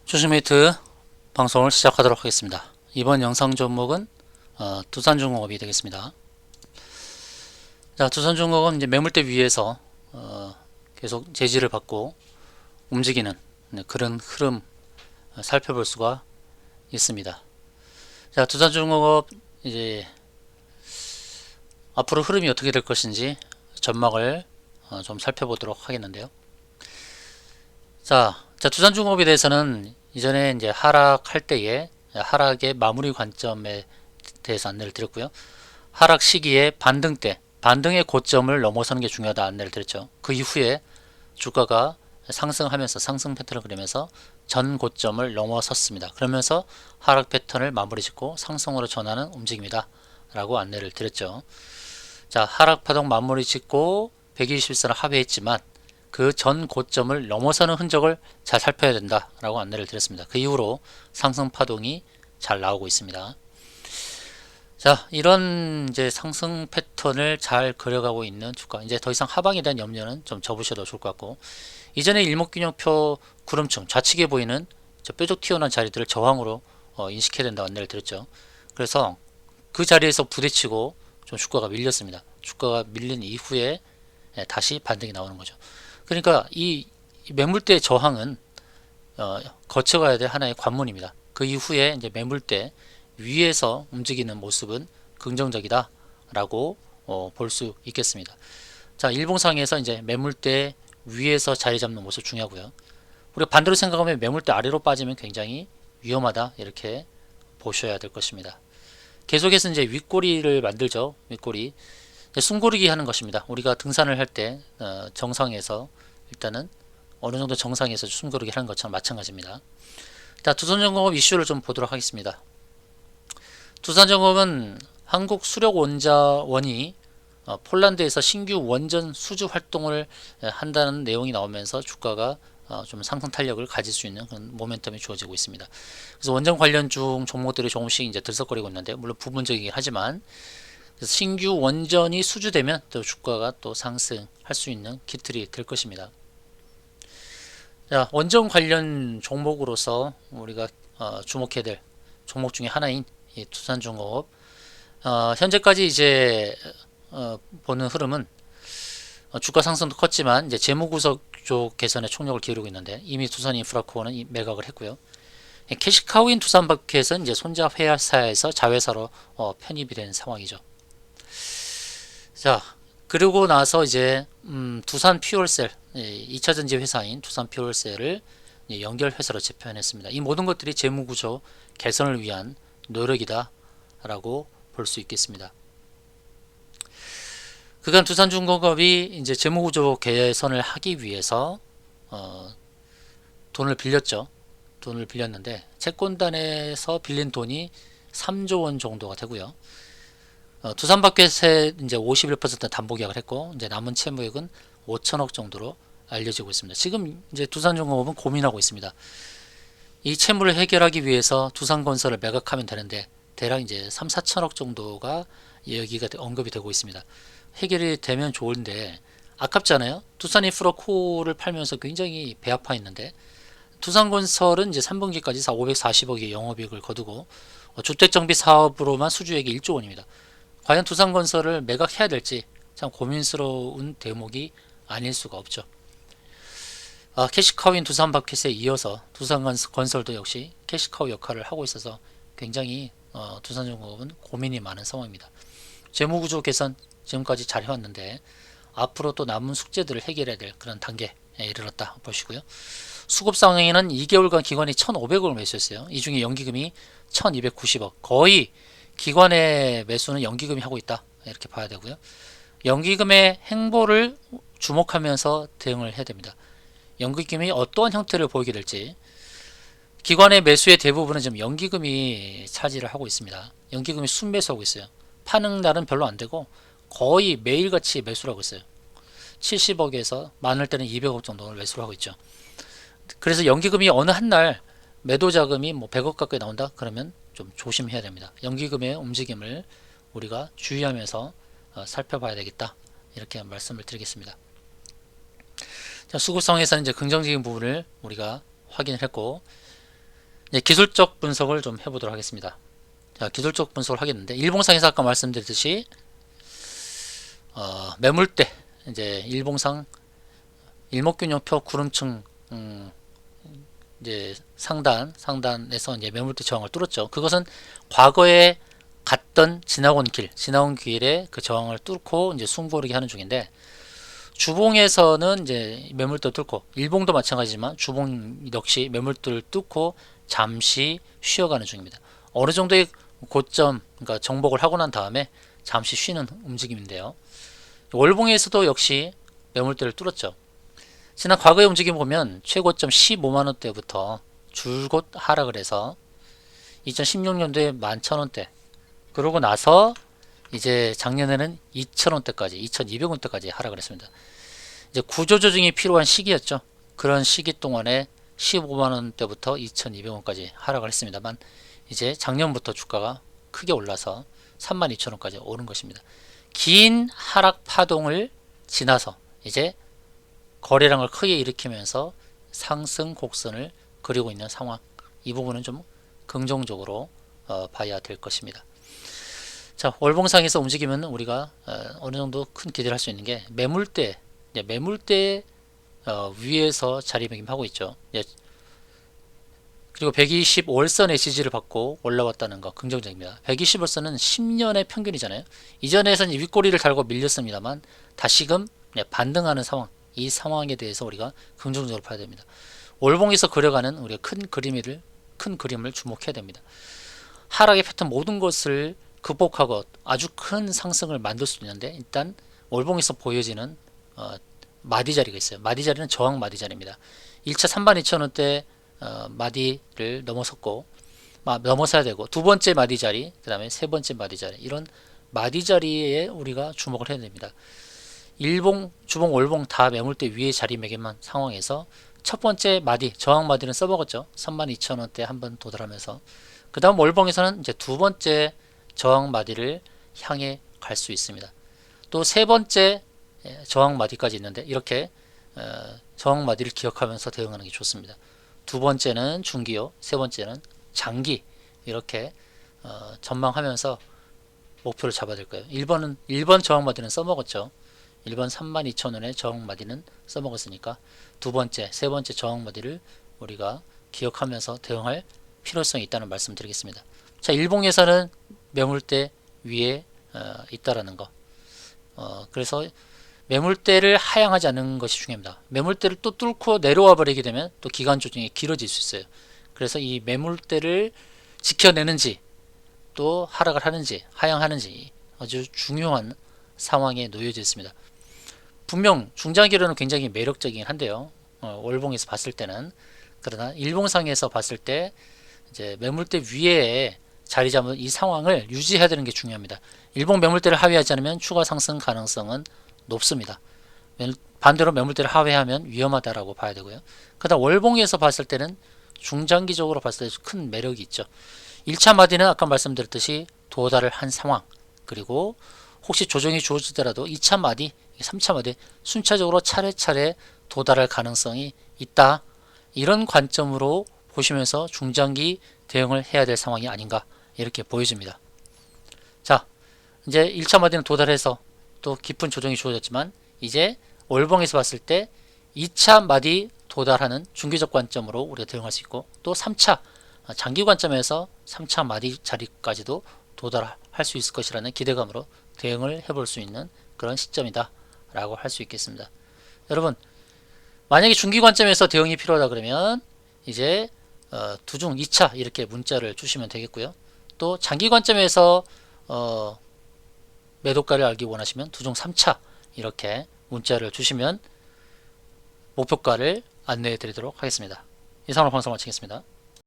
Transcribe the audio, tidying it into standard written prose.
주식메이트 방송을 시작하도록 하겠습니다. 이번 영상 종목은 두산중공업이 되겠습니다. 자, 두산중공업은 이제 매물대 위에서 계속 제지를 받고 움직이는 그런 흐름 살펴볼 수가 있습니다. 자, 두산중공업 이제 앞으로 흐름이 어떻게 될 것인지 전망을 좀 살펴보도록 하겠는데요. 자, 두산중공업에 대해서는 이전에 이제 하락할 때에 하락의 마무리 관점에 대해서 안내를 드렸고요. 하락 시기에 반등 때, 반등의 고점을 넘어서는 게 중요하다 안내를 드렸죠. 그 이후에 주가가 상승하면서 상승 패턴을 그리면서 전 고점을 넘어섰습니다. 그러면서 하락 패턴을 마무리 짓고 상승으로 전하는 움직임이다 라고 안내를 드렸죠. 자, 하락 파동 마무리 짓고 120선을 합의했지만 그 전 고점을 넘어서는 흔적을 잘 살펴야 된다라고 안내를 드렸습니다. 그 이후로 상승 파동이 잘 나오고 있습니다. 자, 이런 이제 상승 패턴을 잘 그려가고 있는 주가. 이제 더 이상 하방에 대한 염려는 좀 접으셔도 좋을 것 같고, 이전에 일목균형표 구름층 좌측에 보이는 저 뾰족 튀어나온 자리들을 저항으로 인식해야 된다고 안내를 드렸죠. 그래서 그 자리에서 부딪히고 좀 주가가 밀렸습니다. 주가가 밀린 이후에 다시 반등이 나오는 거죠. 그러니까 이 매물대 저항은 거쳐가야 될 하나의 관문입니다. 그 이후에 이제 매물대 위에서 움직이는 모습은 긍정적이다 라고 볼 수 있겠습니다. 자, 일봉상에서 이제 매물대 위에서 자리 잡는 모습 중요하고요. 우리가 반대로 생각하면 매물대 아래로 빠지면 굉장히 위험하다 이렇게 보셔야 될 것입니다. 계속해서 이제 윗꼬리를 만들죠. 윗꼬리 숨고르기 하는 것입니다. 우리가 등산을 할 때 정상에서 일단은 어느 정도 정상에서 숨고르기 하는 것처럼 마찬가지입니다. 자, 두산중공업 이슈를 좀 보도록 하겠습니다. 두산중공업은 한국 수력원자원이 폴란드에서 신규 원전 수주 활동을 한다는 내용이 나오면서 주가가 좀 상승 탄력을 가질 수 있는 그런 모멘텀이 주어지고 있습니다. 그래서 원전 관련 중 종목들이 조금씩 이제 들썩거리고 있는데, 물론 부분적이긴 하지만 신규 원전이 수주되면 또 주가가 또 상승할 수 있는 기틀이 될 것입니다. 자, 원전 관련 종목으로서 우리가 주목해야 될 종목 중에 하나인 이 두산중공업, 현재까지 이제 보는 흐름은 주가 상승도 컸지만 이제 재무구조 개선에 총력을 기울이고 있는데, 이미 두산인프라코어는 매각을 했고요. 캐시카우인 두산바켓은 이제 손자 회사에서 자회사로 편입이 된 상황이죠. 자, 그리고 나서 이제 두산 퓨얼셀 2차전지 회사인 두산 퓨얼셀을 연결 회사로 재편했습니다. 이 모든 것들이 재무구조 개선을 위한 노력이다 라고 볼 수 있겠습니다. 그간 두산중공업이 이제 재무구조 개선을 하기 위해서 돈을 빌렸죠. 돈을 빌렸는데 채권단에서 빌린 돈이 3조 원 정도가 되고요. 두산바켓에 이제 51% 담보 계약을 했고, 이제 남은 채무액은 5천억 정도로 알려지고 있습니다. 지금 이제 두산중공업은 고민하고 있습니다. 이 채무를 해결하기 위해서 두산건설을 매각하면 되는데 대략 이제 3, 4천억 정도가 여기가 언급이 되고 있습니다. 해결이 되면 좋은데 아깝잖아요. 두산인프라코어를 팔면서 굉장히 배 아파 있는데, 두산건설은 이제 3분기까지 540억의 영업이익을 거두고 주택정비 사업으로만 수주액이 1조 원입니다. 과연 두산건설을 매각해야 될지 참 고민스러운 대목이 아닐 수가 없죠. 캐시카우인 두산바켓에 이어서 두산건설도 역시 캐시카우 역할을 하고 있어서 굉장히 두산중공업은 고민이 많은 상황입니다. 재무구조 개선 지금까지 잘 해왔는데 앞으로 또 남은 숙제들을 해결해야 될 그런 단계에 이르렀다 보시고요. 수급 상황에는 2개월간 기관이 1,500억을 매수했어요. 이 중에 연기금이 1,290억, 거의 기관의 매수는 연기금이 하고 있다 이렇게 봐야 되고요. 연기금의 행보를 주목하면서 대응을 해야 됩니다. 연기금이 어떠한 형태를 보이게 될지. 기관의 매수의 대부분은 지금 연기금이 차지를 하고 있습니다. 연기금이 순매수하고 있어요. 파는 날은 별로 안 되고 거의 매일같이 매수를 하고 있어요. 70억에서 많을 때는 200억 정도를 매수를 하고 있죠. 그래서 연기금이 어느 한 날 매도 자금이 뭐 100억 가까이 나온다 그러면 좀 조심해야 됩니다. 연기금의 움직임을 우리가 주의하면서 살펴봐야 되겠다 이렇게 말씀을 드리겠습니다. 자, 수급상에서는 이제 긍정적인 부분을 우리가 확인을 했고, 이제 기술적 분석을 좀 해보도록 하겠습니다. 자, 기술적 분석을 하겠는데 일봉상에서 아까 말씀드렸듯이 매물대 이제 일봉상 일목균형표 구름층 이제 상단에서 이제 매물대 저항을 뚫었죠. 그것은 과거에 갔던 지나온 길에 그 저항을 뚫고 이제 숨고르기 하는 중인데 주봉에서는 이제 매물대 뚫고 일봉도 마찬가지지만 주봉 역시 매물대를 뚫고 잠시 쉬어가는 중입니다. 어느 정도의 고점 그러니까 정복을 하고 난 다음에 잠시 쉬는 움직임인데요. 월봉에서도 역시 매물대를 뚫었죠. 지난 과거의 움직임 보면 최고점 15만원대부터 줄곧 하락을 해서 2016년도에 11,000원대 그러고 나서 이제 작년에는 2,000원대까지 2,200원대까지 하락을 했습니다. 이제 구조조정이 필요한 시기였죠. 그런 시기 동안에 15만원대부터 2,200원까지 하락을 했습니다만 이제 작년부터 주가가 크게 올라서 32,000원까지 오른 것입니다. 긴 하락 파동을 지나서 이제 거래량을 크게 일으키면서 상승 곡선을 그리고 있는 상황, 이 부분은 좀 긍정적으로 봐야 될 것입니다. 자, 월봉상에서 움직이면 우리가 어느 정도 큰 기대를 할 수 있는 게 매물대 위에서 자리매김하고 있죠. 그리고 120월선의 지지를 받고 올라왔다는 거 긍정적입니다. 120월선은 10년의 평균이잖아요. 이전에서는 윗꼬리를 달고 밀렸습니다만 다시금 반등하는 상황, 이 상황에 대해서 우리가 긍정적으로 봐야 됩니다. 월봉에서 그려가는 우리가 큰 그림을 주목해야 됩니다. 하락의 패턴 모든 것을 극복하고 아주 큰 상승을 만들 수 있는데 일단 월봉에서 보여지는 마디 자리가 있어요. 마디 자리는 저항 마디 자리입니다. 1차 32,000원대 마디를 넘어서야 되고 두 번째 마디 자리, 그 다음에 세 번째 마디 자리, 이런 마디 자리에 우리가 주목을 해야 됩니다. 일봉, 주봉, 월봉 다 매물대 위에 자리매김한 상황에서 첫 번째 마디, 저항 마디는 써먹었죠. 32,000원대 한번 도달하면서 그 다음 월봉에서는 이제 두 번째 저항 마디를 향해 갈 수 있습니다. 또 세 번째 저항 마디까지 있는데 이렇게 저항 마디를 기억하면서 대응하는 게 좋습니다. 두 번째는 중기요, 세 번째는 장기, 이렇게 전망하면서 목표를 잡아야 될 거예요. 1번 저항 마디는 써먹었죠. 1번 32,000원의 저항 마디는 써먹었으니까 두 번째, 세 번째 저항 마디를 우리가 기억하면서 대응할 필요성이 있다는 말씀 드리겠습니다. 자, 일봉에서는 매물대 위에 있다라는 거. 그래서 매물대를 하향하지 않는 것이 중요합니다. 매물대를 또 뚫고 내려와 버리게 되면 또 기간 조정이 길어질 수 있어요. 그래서 이 매물대를 지켜내는지 또 하락을 하는지 하향하는지 아주 중요한 상황에 놓여져 있습니다. 분명 중장기로는 굉장히 매력적이긴 한데요. 월봉에서 봤을 때는, 그러나 일봉상에서 봤을 때 이제 매물대 위에 자리 잡은 이 상황을 유지해야 되는 게 중요합니다. 일봉 매물대를 하회하지 않으면 추가 상승 가능성은 높습니다. 반대로 매물대를 하회하면 위험하다라고 봐야 되고요. 그다음 월봉에서 봤을 때는 중장기적으로 봤을 때 큰 매력이 있죠. 1차 마디는 아까 말씀드렸듯이 도달을 한 상황, 그리고 혹시 조정이 주어지더라도 2차 마디, 3차 마디 순차적으로 차례차례 도달할 가능성이 있다. 이런 관점으로 보시면서 중장기 대응을 해야 될 상황이 아닌가 이렇게 보여집니다. 자, 이제 1차 마디는 도달해서 또 깊은 조정이 주어졌지만 이제 월봉에서 봤을 때 2차 마디 도달하는 중기적 관점으로 우리가 대응할 수 있고 또 3차 장기 관점에서 3차 마디 자리까지도 도달할 수 있을 것이라는 기대감으로 대응을 해볼 수 있는 그런 시점이다 라고 할 수 있겠습니다. 여러분, 만약에 중기 관점에서 대응이 필요하다 그러면 이제 두중 2차 이렇게 문자를 주시면 되겠고요. 또 장기 관점에서 매도가를 알기 원하시면 두중 3차 이렇게 문자를 주시면 목표가를 안내해 드리도록 하겠습니다. 이상으로 방송 마치겠습니다.